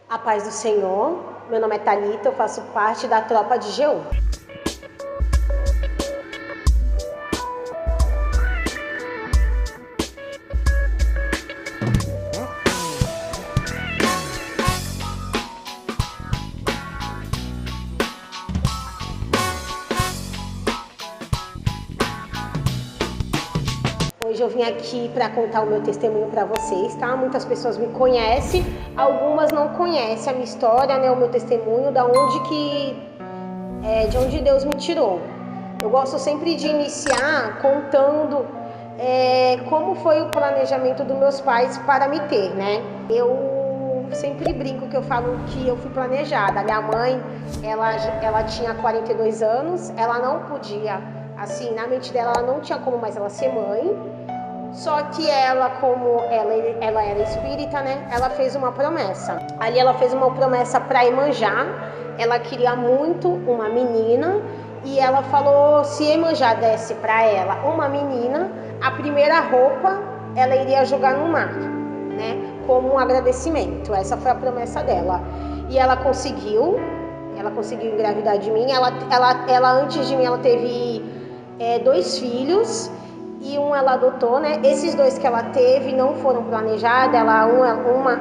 A paz do Senhor, meu nome é Thalita, eu faço parte da tropa de Jeú. Hoje eu vim aqui para contar o meu testemunho para vocês, tá? Muitas pessoas me conhecem, algumas não conhecem a minha história, né? O meu testemunho, de onde Deus me tirou. Eu gosto sempre de iniciar contando como foi o planejamento dos meus pais para me ter, né? Eu sempre brinco que eu falo que eu fui planejada. A minha mãe, ela tinha 42 anos, ela não podia, assim, na mente dela, ela não tinha como mais ela ser mãe. Só que ela, como ela era espírita, né? Ela fez uma promessa. Ali ela fez uma promessa para Iemanjá. Ela queria muito uma menina e ela falou: se Iemanjá desse para ela uma menina, a primeira roupa ela iria jogar no mar, né? Como um agradecimento. Essa foi a promessa dela. E ela conseguiu engravidar de mim. Ela antes de mim, ela teve 2 filhos. E ela adotou, né? Esses 2 que ela teve não foram planejados.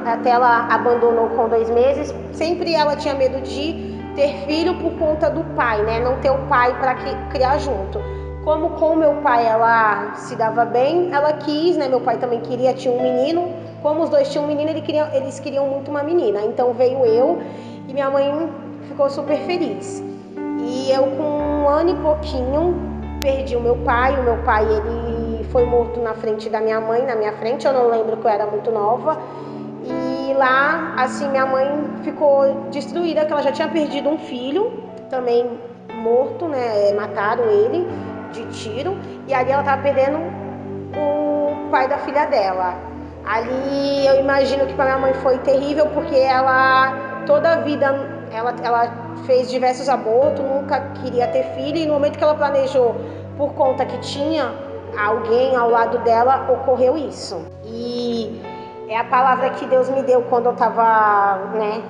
Até ela abandonou com 2 meses. Sempre ela tinha medo de ter filho por conta do pai, né? Não ter o pai para criar junto. Como com meu pai ela se dava bem, ela quis, né? Meu pai também tinha um menino. Como os 2 tinham um menino, eles queriam muito uma menina. Então veio eu e minha mãe ficou super feliz. E eu, com 1 ano e pouquinho, perdi o meu pai. O meu pai, ele foi morto na frente da minha mãe, na minha frente. Eu não lembro, que eu era muito nova. E lá, assim, minha mãe ficou destruída, que ela já tinha perdido um filho, também morto, né? Mataram ele de tiro. E ali ela tava perdendo o pai da filha dela. Ali eu imagino que para minha mãe foi terrível, porque ela, toda a vida, ela fez diversos abortos, nunca queria ter filho, e no momento que ela planejou, por conta que tinha alguém ao lado dela, ocorreu isso. E é a palavra que Deus me deu quando eu estava, né,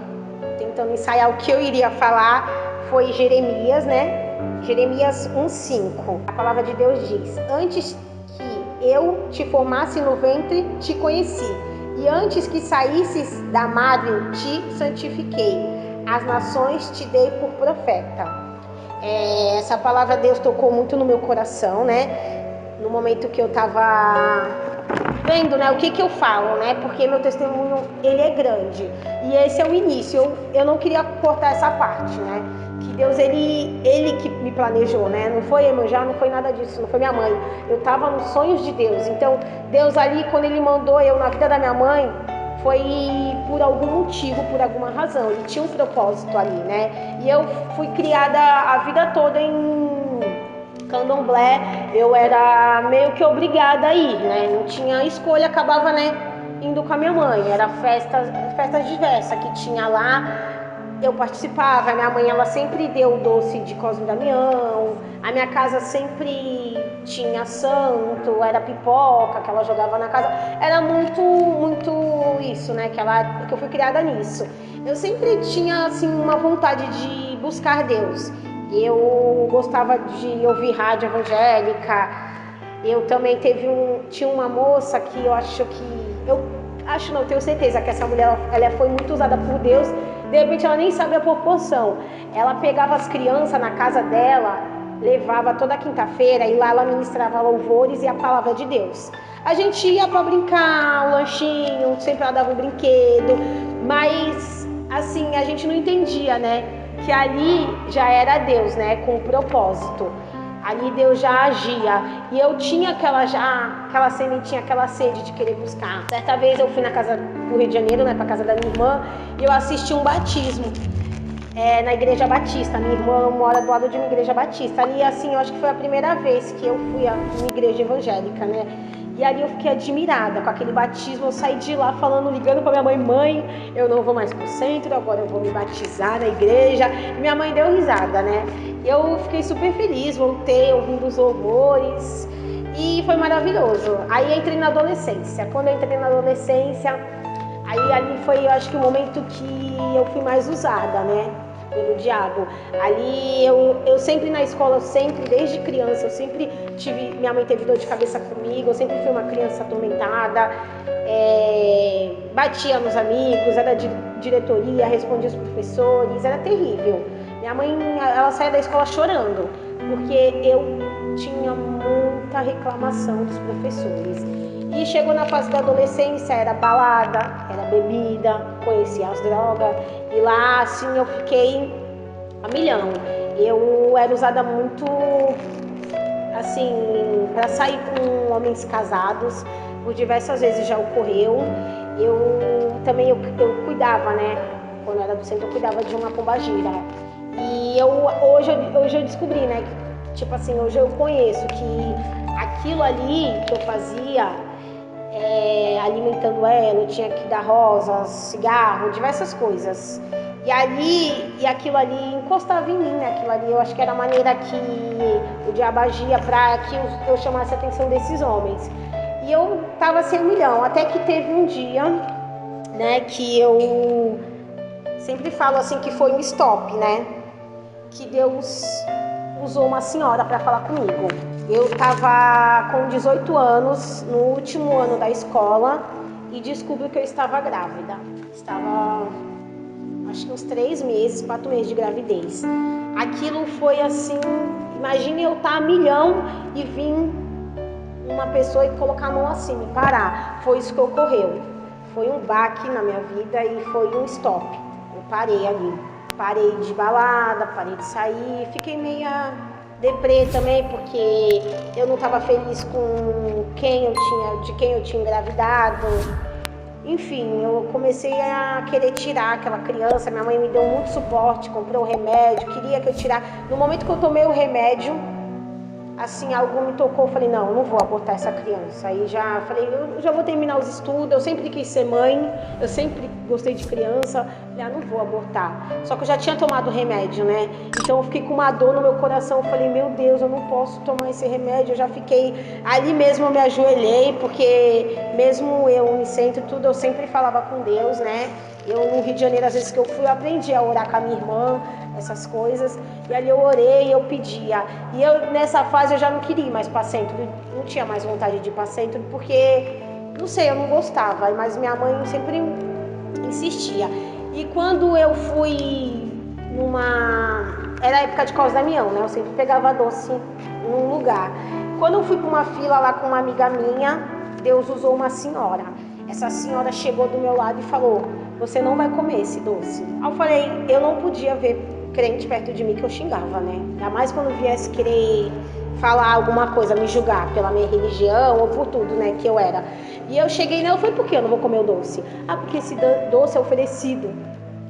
tentando ensaiar o que eu iria falar, foi Jeremias, né? Jeremias 1:5. A palavra de Deus diz: antes que eu te formasse no ventre, te conheci, e antes que saísses da madre, te santifiquei. As nações te dei por profeta. Essa palavra Deus tocou muito no meu coração, né? No momento que eu estava vendo, né, o que eu falo, né? Porque meu testemunho, ele é grande. E esse é o início. Eu não queria cortar essa parte, né? Que Deus, ele que me planejou, né? Não foi Iemanjá, não foi nada disso, não foi minha mãe. Eu estava nos sonhos de Deus. Então, Deus ali, quando ele mandou eu na vida da minha mãe, foi por algum motivo, por alguma razão. Ele tinha um propósito ali, né? E eu fui criada a vida toda em candomblé. Eu era meio que obrigada a ir, né? Não tinha escolha, acabava, né, indo com a minha mãe. Era festas diversas que tinha lá. Eu participava. A minha mãe, ela sempre deu doce de Cosme e Damião. A minha casa sempre tinha santo, era pipoca que ela jogava na casa. Era muito isso, né? Que eu fui criada nisso. Eu sempre tinha, assim, uma vontade de buscar Deus. Eu gostava de ouvir rádio evangélica. Eu também tinha uma moça que tenho certeza que essa mulher, ela foi muito usada por Deus. De repente ela nem sabe a proporção. Ela pegava as crianças na casa dela, levava toda quinta-feira, e lá ela ministrava louvores e a palavra de Deus. A gente ia para brincar, um lanchinho, sempre ela dava um brinquedo, mas assim, a gente não entendia, né, que ali já era Deus, né, com um propósito. Ali Deus já agia. E eu tinha aquela sementinha, aquela sede de querer buscar. Certa vez eu fui pro Rio de Janeiro, né, pra casa da minha irmã, e eu assisti um batismo na igreja batista. Minha irmã mora do lado de uma igreja batista. Ali, assim, eu acho que foi a primeira vez que eu fui a uma igreja evangélica, né? E ali eu fiquei admirada com aquele batismo. Eu saí de lá ligando pra minha mãe: mãe, eu não vou mais pro centro, agora eu vou me batizar na igreja. E minha mãe deu risada, né? E eu fiquei super feliz, voltei ouvindo os louvores e foi maravilhoso. Aí entrei na adolescência. Quando eu entrei na adolescência, Aí ali foi, eu acho que o momento que eu fui mais usada, né? Pelo diabo. Ali eu sempre na escola, desde criança, eu sempre tive, minha mãe teve dor de cabeça comigo, eu sempre fui uma criança atormentada, batia nos amigos, era diretoria, respondia os professores, era terrível. Minha mãe, ela saía da escola chorando, porque eu tinha muita reclamação dos professores. E chegou na fase da adolescência, era balada, era bebida, conhecia as drogas. E lá, assim, eu fiquei a milhão. Eu era usada muito, assim, para sair com homens casados. Por diversas vezes já ocorreu. Eu cuidava, né? Quando eu era docente, eu cuidava de uma pombagira. E hoje eu descobri, né? Tipo assim, hoje eu conheço que aquilo ali que eu fazia, alimentando ela, eu tinha que dar rosas, cigarro, diversas coisas. E aquilo ali encostava em mim, né? Aquilo ali eu acho que era a maneira que o diabo agia para que eu chamasse a atenção desses homens. E eu tava sem um milhão, até que teve um dia, né, que eu sempre falo assim que foi um stop, né? Que Deus usou uma senhora para falar comigo. Eu estava com 18 anos, no último ano da escola, e descubro que eu estava grávida. Estava, acho que uns 3 meses, 4 meses de gravidez. Aquilo foi assim, imagine eu estar a milhão e vir uma pessoa e colocar a mão assim, me parar. Foi isso que ocorreu. Foi um baque na minha vida e foi um stop. Eu parei ali. Parei de balada, parei de sair, fiquei meia deprê também, porque eu não estava feliz com de quem eu tinha engravidado. Enfim, eu comecei a querer tirar aquela criança, minha mãe me deu muito suporte, comprou o remédio, queria que eu tirasse. No momento que eu tomei o remédio, assim, algo me tocou, eu falei, não, eu não vou abortar essa criança. Aí já falei, eu já vou terminar os estudos, eu sempre quis ser mãe, eu sempre gostei de criança, falei, não vou abortar. Só que eu já tinha tomado o remédio, né? Então eu fiquei com uma dor no meu coração, eu falei, meu Deus, eu não posso tomar esse remédio. Eu já fiquei, ali mesmo eu me ajoelhei, porque mesmo eu me sento tudo, eu sempre falava com Deus, né? Eu no Rio de Janeiro, às vezes que eu fui, eu aprendi a orar com a minha irmã, essas coisas, e ali eu orei, eu pedia, e eu nessa fase eu já não queria ir mais para centro, não tinha mais vontade de ir para centro, porque, não sei, eu não gostava, mas minha mãe sempre insistia. E quando eu fui era época de Cós Damião, né, eu sempre pegava doce num lugar. Quando eu fui para uma fila lá com uma amiga minha, Deus usou uma senhora. Essa senhora chegou do meu lado e falou, você não vai comer esse doce. Aí eu falei, eu não podia ver crente perto de mim que eu xingava, né? Ainda mais quando viesse querer falar alguma coisa, me julgar pela minha religião ou por tudo, né, que eu era. E eu cheguei nela, eu falei, por que eu não vou comer o doce? Ah, porque esse doce é oferecido.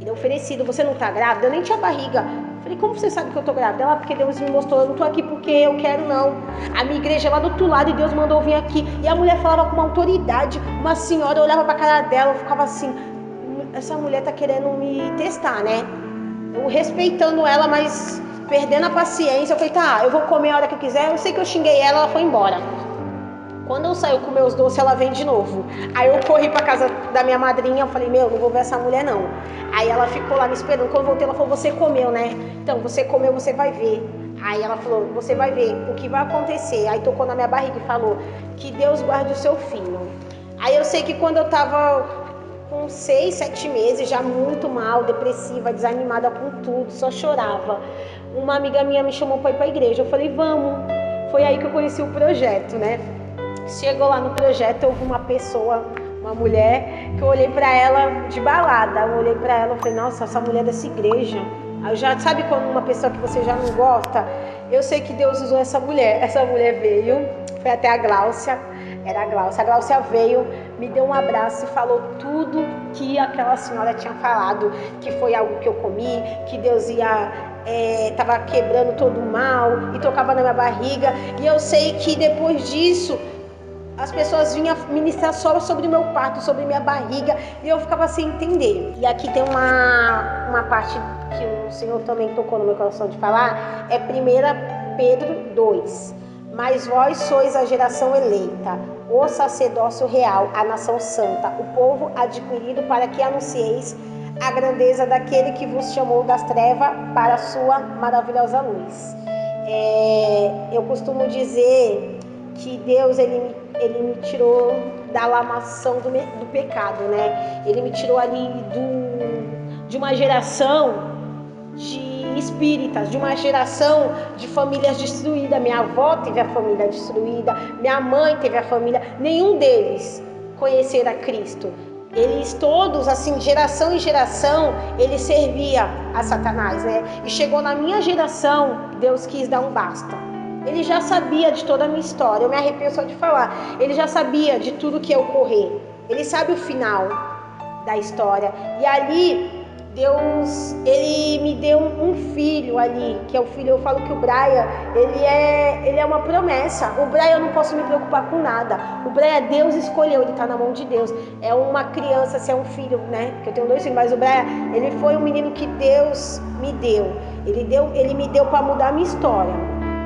Ele é oferecido, você não tá grávida? Eu nem tinha barriga. Eu falei, como você sabe que eu tô grávida? Ela, porque Deus me mostrou, eu não tô aqui porque eu quero, não. A minha igreja é lá do outro lado e Deus mandou vir aqui. E a mulher falava com uma autoridade, uma senhora, eu olhava pra cara dela, eu ficava assim, essa mulher tá querendo me testar, né? Eu respeitando ela, mas perdendo a paciência. Eu falei, tá, eu vou comer a hora que eu quiser. Eu sei que eu xinguei ela, ela foi embora. Quando eu saio comer os doces, ela vem de novo. Aí eu corri pra casa da minha madrinha, eu falei, não vou ver essa mulher não. Aí ela ficou lá me esperando. Quando eu voltei, ela falou, você comeu, né? Então, você comeu, você vai ver. Aí ela falou, você vai ver o que vai acontecer. Aí tocou na minha barriga e falou, que Deus guarde o seu filho. Aí eu sei que quando eu tava com 6, 7 meses, já muito mal, depressiva, desanimada com tudo, só chorava. Uma amiga minha me chamou para ir para a igreja, eu falei, vamos. Foi aí que eu conheci o projeto, né? Chegou lá no projeto, houve uma pessoa, uma mulher, que eu olhei para ela de balada, eu olhei para ela e falei, nossa, essa mulher dessa igreja. Aí já sabe quando uma pessoa que você já não gosta? Eu sei que Deus usou essa mulher veio, foi até a Gláucia, era a Gláucia veio, me deu um abraço e falou tudo que aquela senhora tinha falado, que foi algo que eu comi, que Deus estava quebrando todo o mal e tocava na minha barriga. E eu sei que depois disso as pessoas vinham ministrar só sobre o meu parto, sobre minha barriga, e eu ficava sem entender. E aqui tem uma parte que o Senhor também tocou no meu coração de falar, é 1 Pedro 2. Mas vós sois a geração eleita, o sacerdócio real, a nação santa, o povo adquirido, para que anuncieis a grandeza daquele que vos chamou das trevas para a sua maravilhosa luz. Eu costumo dizer que Deus ele me tirou da lamação do pecado, né? Ele me tirou ali de uma geração de espíritas, de uma geração de famílias destruídas. Minha avó teve a família destruída, minha mãe teve a família, nenhum deles conhecera Cristo. Eles todos, assim, geração em geração, eles serviam a Satanás, né? E chegou na minha geração, Deus quis dar um basta. Ele já sabia de toda a minha história, eu me arrepio só de falar. Ele já sabia de tudo que ia ocorrer. Ele sabe o final da história. E ali, Deus, ele me deu um filho ali, que é o filho, eu falo que o Brian, ele é uma promessa. O Brian eu não posso me preocupar com nada. O Brian Deus escolheu, ele tá na mão de Deus. É uma criança, se é um filho, né? Que eu tenho 2 filhos, mas o Brian, ele foi um menino que Deus me deu. Ele me deu para mudar a minha história.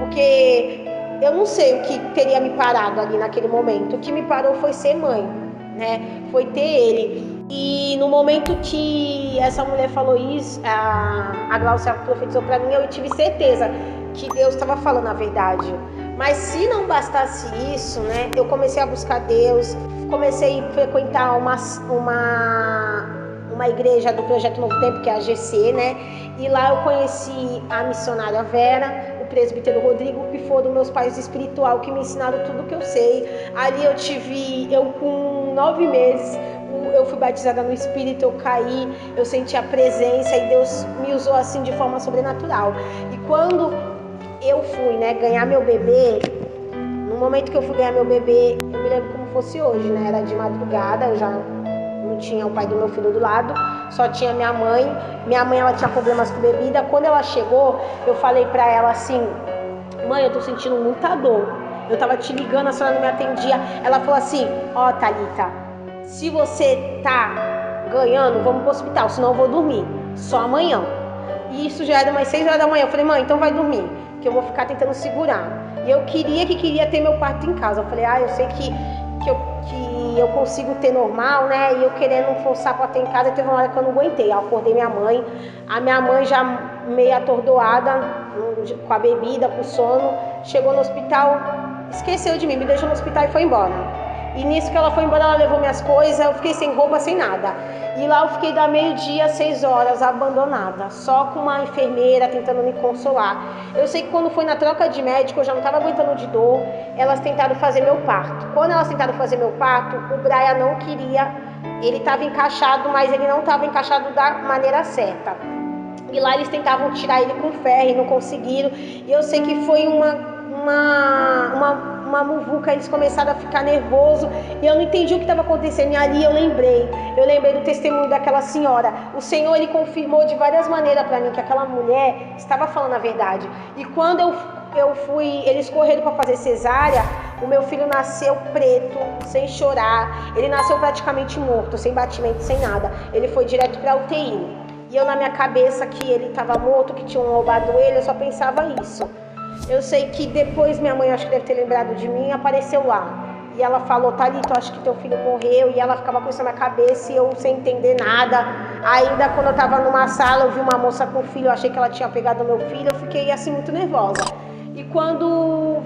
Porque eu não sei o que teria me parado ali naquele momento. O que me parou foi ser mãe, né? Foi ter ele. E no momento que essa mulher falou isso, a Glaucia profetizou para mim, eu tive certeza que Deus estava falando a verdade. Mas se não bastasse isso, né, eu comecei a buscar Deus, comecei a frequentar uma igreja do Projeto Novo Tempo, que é a GC, né? E lá eu conheci a missionária Vera, o presbítero Rodrigo, que foram meus pais espiritual, que me ensinaram tudo que eu sei. Ali eu com 9 meses, eu fui batizada no Espírito, eu caí, eu senti a presença e Deus me usou assim de forma sobrenatural. E quando eu fui, né, ganhar meu bebê, no momento que eu fui ganhar meu bebê, eu me lembro como fosse hoje, né? Era de madrugada, eu já não tinha o pai do meu filho do lado, só tinha minha mãe. Minha mãe, ela tinha problemas com bebida. Quando ela chegou, eu falei pra ela assim: mãe, eu tô sentindo muita dor. Eu tava te ligando, a senhora não me atendia. Ela falou assim: ó, Thalita, se você tá ganhando, vamos pro hospital, senão eu vou dormir. Só amanhã. E isso já era umas 6 horas da manhã. Eu falei: mãe, então vai dormir, que eu vou ficar tentando segurar. E eu queria ter meu quarto em casa. Eu falei: eu sei que eu consigo ter normal, né? E eu querendo forçar pra ter em casa. Teve uma hora que eu não aguentei. Eu acordei minha mãe. A minha mãe já meio atordoada com a bebida, com o sono. Chegou no hospital, esqueceu de mim, me deixou no hospital e foi embora. E nisso que ela foi embora, ela levou minhas coisas, eu fiquei sem roupa, sem nada. E lá eu fiquei da meio-dia às 6 horas, abandonada, só com uma enfermeira tentando me consolar. Eu sei que quando foi na troca de médico, eu já não estava aguentando de dor, elas tentaram fazer meu parto. Quando elas tentaram fazer meu parto, o Brian não queria, ele estava encaixado, mas ele não estava encaixado da maneira certa. E lá eles tentavam tirar ele com ferro e não conseguiram. E eu sei que foi uma muvuca, eles começaram a ficar nervosos e eu não entendi o que estava acontecendo. E ali eu lembrei do testemunho daquela senhora. O Senhor, ele confirmou de várias maneiras para mim que aquela mulher estava falando a verdade. E quando eu fui, eles correram para fazer cesárea, o meu filho nasceu preto, sem chorar. Ele nasceu praticamente morto, sem batimento, sem nada. Ele foi direto para a UTI. E eu, na minha cabeça, que ele estava morto, que tinham roubado ele, eu só pensava isso. Eu sei que depois minha mãe, acho que deve ter lembrado de mim, apareceu lá. E ela falou: Thalita, eu acho que teu filho morreu. E ela ficava com isso na minha cabeça e eu sem entender nada. Ainda quando eu estava numa sala, eu vi uma moça com filho, eu achei que ela tinha pegado meu filho, eu fiquei assim muito nervosa. E quando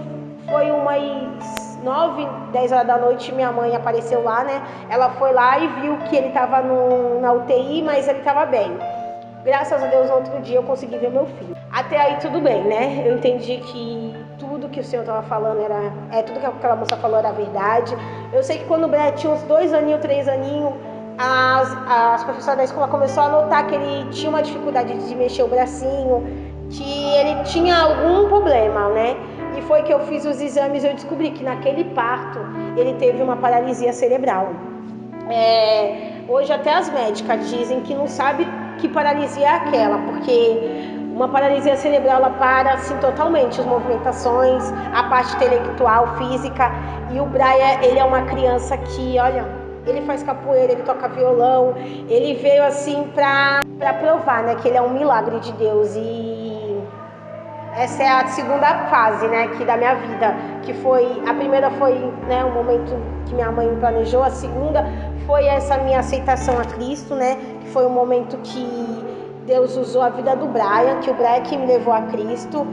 foi umas 9, 10 horas da noite, minha mãe apareceu lá, né? Ela foi lá e viu que ele estava na UTI, mas ele estava bem. Graças a Deus, no outro dia eu consegui ver meu filho. Até aí tudo bem, né? Eu entendi que tudo que o Senhor estava falando tudo que aquela moça falou era verdade. Eu sei que quando o Brett tinha uns 2 aninhos, 3 aninhos, as professoras da escola começaram a notar que ele tinha uma dificuldade de mexer o bracinho, que ele tinha algum problema, né? E foi que eu fiz os exames e eu descobri que naquele parto ele teve uma paralisia cerebral. Hoje até as médicas dizem que não sabe que paralisia é aquela, porque uma paralisia cerebral, ela para assim totalmente as movimentações, a parte intelectual, física. E o Brian, ele é uma criança que, olha, ele faz capoeira, ele toca violão, ele veio assim pra provar, né, que ele é um milagre de Deus. E essa é a segunda fase, né, que da minha vida, que foi, a primeira foi, né, um momento que minha mãe me planejou, a segunda foi essa minha aceitação a Cristo, né, que foi um momento que Deus usou a vida do Brian, que o Brian que me levou a Cristo.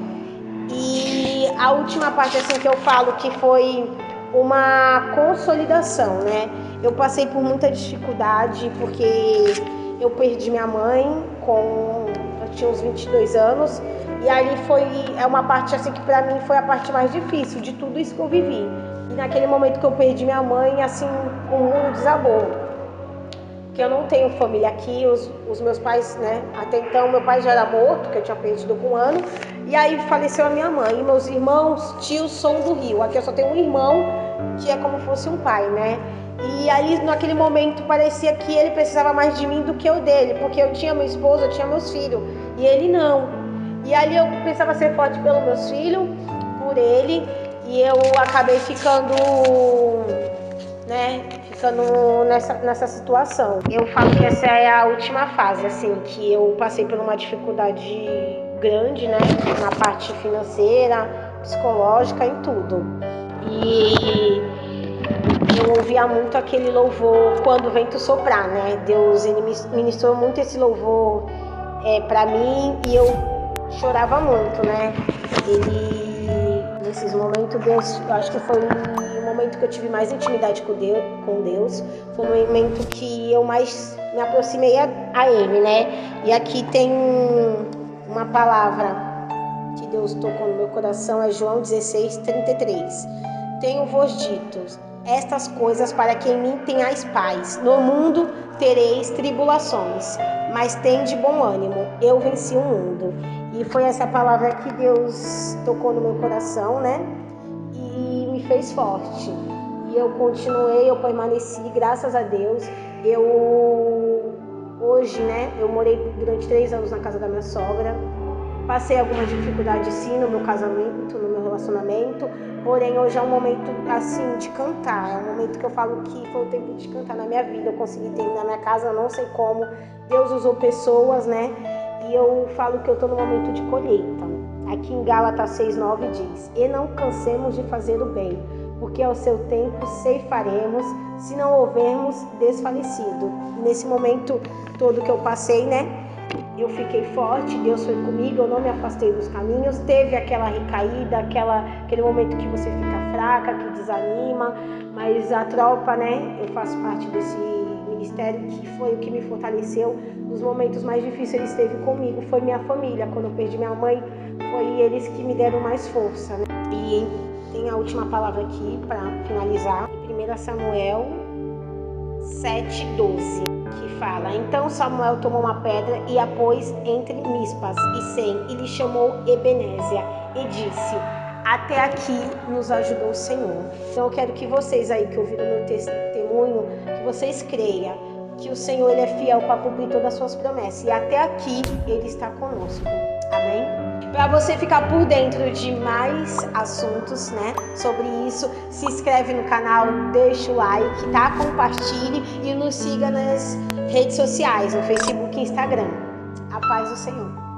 E a última parte, assim, que eu falo que foi uma consolidação, né, eu passei por muita dificuldade, porque eu perdi minha mãe eu tinha uns 22 anos, e ali é uma parte assim que pra mim foi a parte mais difícil de tudo isso que eu vivi. E naquele momento que eu perdi minha mãe, assim, o mundo desabou. Porque eu não tenho família aqui, os meus pais, né, até então meu pai já era morto, que eu tinha perdido com 1 ano, e aí faleceu a minha mãe, e meus irmãos, tios são do Rio, aqui eu só tenho um irmão, que é como fosse um pai, né, e aí naquele momento parecia que ele precisava mais de mim do que eu dele, porque eu tinha meu esposo, eu tinha meus filhos, e ele não, e ali eu pensava ser forte pelos meus filhos, por ele, e eu acabei ficando nessa situação. Eu falo que essa é a última fase, assim, que eu passei por uma dificuldade grande, né, na parte financeira, psicológica, em tudo. E eu ouvia muito aquele louvor Quando o Vento Soprar, né? Deus, ele ministrou muito esse louvor pra mim, e eu chorava muito, né? Nesses momentos, Deus, eu acho que foi o momento que eu tive mais intimidade com Deus, foi o momento que eu mais me aproximei a Ele, né? E aqui tem uma palavra que Deus tocou no meu coração, é João 16:33. Tenho-vos dito estas coisas para que em mim tenhais paz. No mundo tereis tribulações, mas tende bom ânimo, eu venci o mundo. E foi essa palavra que Deus tocou no meu coração, né? E me fez forte. E eu continuei, eu permaneci, graças a Deus. Hoje, né, eu morei durante 3 anos na casa da minha sogra. Passei algumas dificuldades sim no meu casamento, no meu relacionamento, porém hoje é um momento assim de cantar, é um momento que eu falo que foi o tempo de cantar na minha vida. Eu consegui terminar minha casa, não sei como, Deus usou pessoas, né? E eu falo que eu estou no momento de colheita. Aqui em Gálatas 6:9 diz: e não cansemos de fazer o bem, porque ao seu tempo ceifaremos, se não houvermos desfalecido. Nesse momento todo que eu passei, né? Eu fiquei forte, Deus foi comigo, eu não me afastei dos caminhos. Teve aquela recaída, aquele momento que você fica fraca, que desanima, mas a tropa, né? Eu faço parte desse ministério que foi o que me fortaleceu. Nos momentos mais difíceis ele esteve comigo, foi minha família. Quando eu perdi minha mãe, foi eles que me deram mais força, né? E tem a última palavra aqui para finalizar, 1 Samuel 7:12. Que fala: então Samuel tomou uma pedra e a pôs entre Mispas e Sem, e lhe chamou Ebenezer, e disse: até aqui nos ajudou o Senhor. Então eu quero que vocês aí que ouviram meu testemunho, que vocês creiam que o Senhor ele é fiel para cumprir todas as suas promessas, e até aqui ele está conosco. Amém? Para você ficar por dentro de mais assuntos, né, sobre isso, se inscreve no canal, deixa o like, tá? Compartilhe e nos siga nas redes sociais, no Facebook e Instagram. A paz do Senhor.